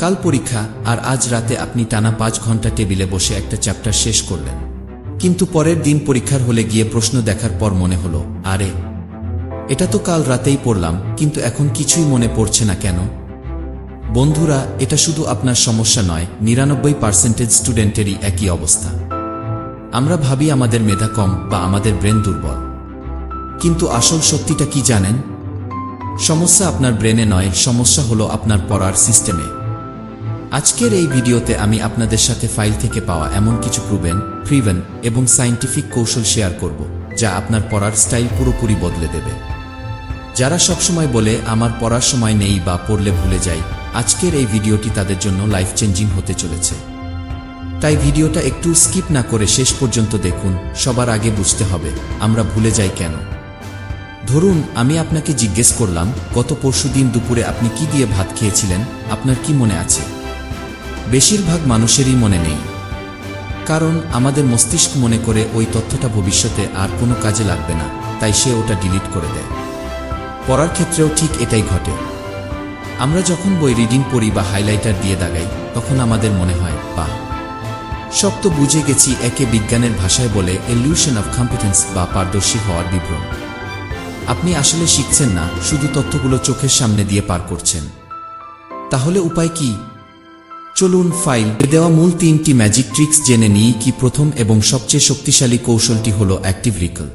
কাল পরীক্ষা, আর আজ রাতে আপনি টানা 5 ঘন্টা টেবিলে বসে একটা চ্যাপ্টার শেষ করলেন। কিন্তু পরের দিন পরীক্ষার হলে গিয়ে প্রশ্ন দেখার পর মনে হলো, আরে এটা তো কাল রাতেই পড়লাম, কিন্তু এখন কিছুই মনে পড়ছে না কেন? বন্ধুরা, এটা শুধু আপনার সমস্যা নয়, 99% স্টুডেন্টেরই একই অবস্থা। আমরা ভাবি আমাদের মেধা কম বা আমাদের ব্রেন দুর্বল, কিন্তু আসল সত্যিটা কি জানেন? সমস্যা আপনার ব্রেনে নয়, সমস্যা হলো আপনার পড়ার সিস্টেমে। আজকের এই ভিডিওতে আমি আপনাদের সাথে ফাইল থেকে পাওয়া এমন কিছু প্রুভেন এবং সায়েন্টিফিক কৌশল শেয়ার করব, যা আপনার পড়ার স্টাইল পুরোপুরি বদলে দেবে। যারা সবসময় বলে আমার পড়ার সময় নেই বা পড়লে ভুলে যাই, আজকের এই ভিডিওটি তাদের জন্য লাইফ চেঞ্জিং হতে চলেছে। তাই ভিডিওটা একটু স্কিপ না করে শেষ পর্যন্ত দেখুন। সবার আগে বুঝতে হবে আমরা ভুলে যাই কেন। ধরুন আমি আপনাকে জিজ্ঞেস করলাম, গত পরশুদিন দুপুরে আপনি কি দিয়ে ভাত খেয়েছিলেন? আপনার কি মনে আছে? বেশিরভাগ মানুষেরই মনে নেই, কারণ আমাদের মস্তিষ্ক মনে করে ওই তথ্যটা ভবিষ্যতে আর কোনো কাজে লাগবে না, তাই সে ওটা ডিলিট করে দেয়। পড়ার ক্ষেত্রেও ঠিক এটাই ঘটে। আমরা যখন বই রিডিং পড়ি বা হাইলাইটার দিয়ে দাগাই, তখন আমাদের মনে হয়, বাহ, সব তো বুঝে গেছি। একে বিজ্ঞানের ভাষায় বলে ইলিউশন অফ কম্পিটেন্স বা পারদর্শী হওয়ার বিভ্রম। আপনি আসলে শিখছেন না, শুধু তথ্যগুলো চোখের সামনে দিয়ে পার করছেন। তাহলে উপায় কি? চলুন ফাইল দেওয়া মূল 3টি ম্যাজিক ট্রিক্স জেনে নিই। কি প্রথম এবং সবচেয়ে শক্তিশালী কৌশলটি হলো অ্যাক্টিভ রিকল।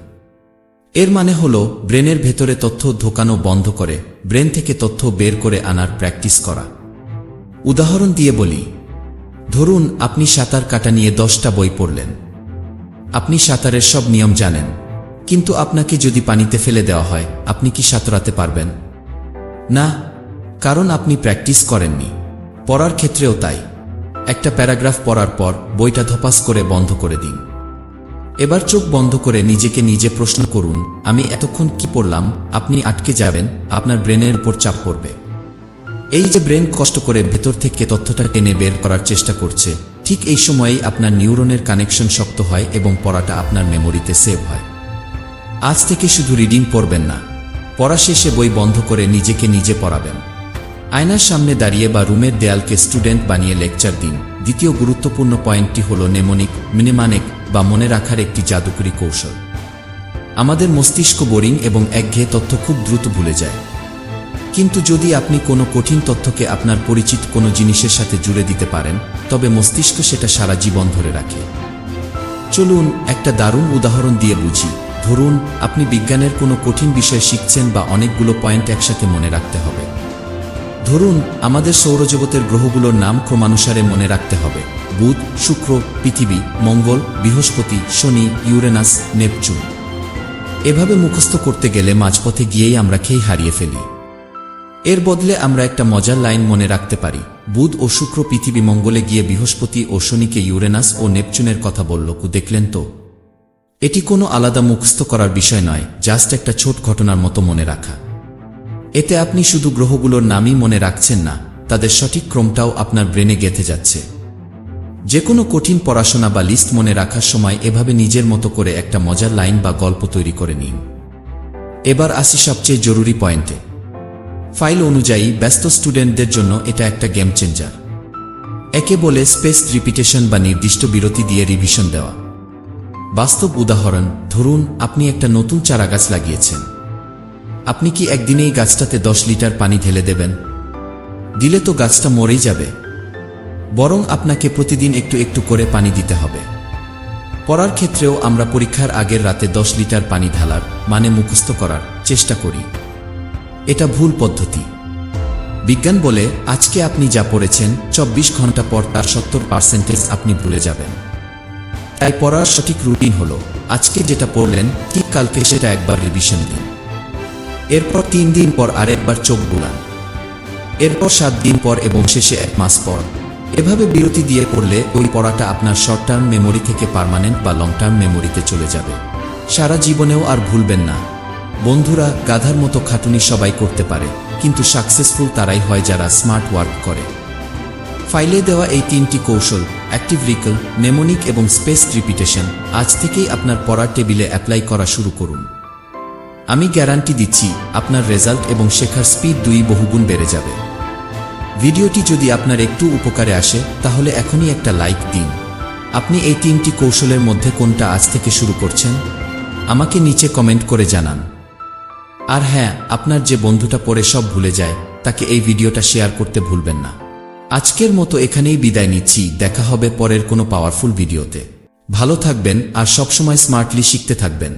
এর মানে হলো ব্রেনের ভেতরে তথ্য ঢোকানো বন্ধ করে ব্রেন থেকে তথ্য বের করে আনার প্র্যাকটিস করা। উদাহরণ দিয়ে বলি, ধরুন আপনি সাঁতার কাটা নিয়ে 10টা বই পড়লেন। আপনি সাঁতারের সব নিয়ম জানেন, কিন্তু আপনাকে যদি পানিতে ফেলে দেওয়া হয়, আপনি কি সাঁতরাতে পারবেন? না, কারণ আপনি প্র্যাকটিস করেননি। পড়ার ক্ষেত্রেও তাই। একটা প্যারাগ্রাফ পড়ার পর বইটা ধপাস করে বন্ধ করে দিন। এবার চোখ বন্ধ করে নিজেকে নিজে প্রশ্ন করুন, আমি এতক্ষণ কি পড়লাম? আপনি আটকে যাবেন, আপনার ব্রেনের উপর চাপ পড়বে। এই যে ব্রেন কষ্ট করে ভেতর থেকে তথ্যটা টেনে বের করার চেষ্টা করছে, ঠিক এই সময়েই আপনার নিউরনের কানেকশন শক্ত হয় এবং পড়াটা আপনার মেমোরিতে সেভ হয়। আজ থেকে শুধু রিডিং পড়বেন না, পড়া শেষে বই বন্ধ করে নিজেকে নিজে পড়াবেন। আয়নার সামনে দাঁড়িয়ে বা রুমের দেয়ালকে স্টুডেন্ট বানিয়ে লেকচার দিন। দ্বিতীয় গুরুত্বপূর্ণ পয়েন্টটি হল মনেমানেক বা মনে রাখার একটি জাদুকরী কৌশল। আমাদের মস্তিষ্ক বোরিং এবং একঘেয়ে তথ্য খুব দ্রুত ভুলে যায়, কিন্তু যদি আপনি কোনো কঠিন তথ্যকে আপনার পরিচিত কোনো জিনিসের সাথে জুড়ে দিতে পারেন, তবে মস্তিষ্ক সেটা সারা জীবন ধরে রাখে। চলুন একটা দারুণ উদাহরণ দিয়ে বুঝি। ধরুন আপনি বিজ্ঞানের কোনো কঠিন বিষয় শিখছেন বা অনেকগুলো পয়েন্ট একসাথে মনে রাখতে হবে। ধরুন আমাদের সৌরজগতের গ্রহগুলোর নাম ক্রমানুসারে মনে রাখতে হবে: বুধ, শুক্র, পৃথিবী, মঙ্গল, বৃহস্পতি, শনি, ইউরেনাস, নেপচুন। এভাবে মুখস্থ করতে গেলে মাঝপথে গিয়েই আমরা খেই হারিয়ে ফেলি। এর বদলে আমরা একটা মজার লাইন মনে রাখতে পারি: বুধ ও শুক্র পৃথিবী মঙ্গলে গিয়ে বৃহস্পতি ও শনিকে ইউরেনাস ও নেপচুনের কথা বলল। দেখলেন তো, এটি কোনো আলাদা মুখস্থ করার বিষয় নয়, জাস্ট একটা ছোট ঘটনার মতো মনে রাখা। এতে আপনি শুধু গ্রহগুলোর নামই মনে রাখছেন না, তাদের সঠিক ক্রমটাও আপনার ব্রেনে গেঁথে যাচ্ছে। যে কোনো কঠিন পড়াশোনা বা লিস্ট মনে রাখার সময় এভাবে নিজের মতো করে একটা মজার লাইন বা গল্প তৈরি করে নিন। এবার আসি সবচেয়ে জরুরি পয়েন্টে। ফাইল অনুযায়ী ব্যস্ত স্টুডেন্টদের জন্য এটা একটা গেম চেঞ্জার। একে বলে স্পেস রিপিটেশন বা নির্দিষ্ট বিরতি দিয়ে রিভিশন দেওয়া। বাস্তব উদাহরণ, ধরুন আপনি একটা নতুন চারাগাছ লাগিয়েছেন। আপনি কি একদিনেই গাছটাতে 10 লিটার পানি ঢেলে দেবেন? দিলে তো গাছটা মরেই যাবে। বরং আপনাকে প্রতিদিন একটু একটু করে পানি দিতে হবে। পড়ার ক্ষেত্রেও আমরা পরীক্ষার আগের রাতে 10 লিটার পানি ঢালার মানে মুখস্থ করার চেষ্টা করি। এটা ভুল পদ্ধতি। বিজ্ঞান বলে আজকে আপনি যা পড়েছেন 24 ঘন্টা পর তার 70% আপনি ভুলে যাবেন। তাই পড়ার সঠিক রুটিন হলো, আজকে যেটা পড়লেন ঠিক কালকে সেটা একবার রিভিশন দিন। এরপর 3 দিন পর আরেকবার চোখ বুলান। এরপর 7 দিন পর এবং শেষে 1 মাস পর। এভাবে বিরতি দিয়ে পড়লে ওই পড়াটা আপনার শর্ট টার্ম মেমোরি থেকে পার্মানেন্ট বা লং টার্ম মেমোরিতে চলে যাবে। সারা জীবনেও আর ভুলবেন না। বন্ধুরা, গাধার মতো খাটুনি সবাই করতে পারে, কিন্তু সাকসেসফুল তারাই হয় যারা স্মার্ট ওয়ার্ক করে। ফাইলে দেওয়া এই 3টি কৌশল, অ্যাক্টিভ রিকল, নেমোনিক এবং স্পেস রিপিটেশন, আজ থেকেই আপনার পড়ার টেবিলে অ্যাপ্লাই করা শুরু করুন। আমি গ্যারান্টি দিচ্ছি আপনার রেজাল্ট এবং শেখার স্পিড 2 বহুগুণ বেড়ে যাবে। ভিডিওটি যদি আপনার একটু উপকারে আসে তাহলে এখনই একটা লাইক দিন। আপনি এই 3টি কৌশলের মধ্যে কোনটা আজ থেকে শুরু করছেন আমাকে নিচে কমেন্ট করে জানান। আর হ্যাঁ, আপনার যে বন্ধুটা পরে সব ভুলে যায় তাকে এই ভিডিওটা শেয়ার করতে ভুলবেন না। আজকের মতো এখানেই বিদায় নিচ্ছি, দেখা হবে পরের কোনো পাওয়ারফুল ভিডিওতে। ভালো থাকবেন আর সবসময় স্মার্টলি শিখতে থাকবেন।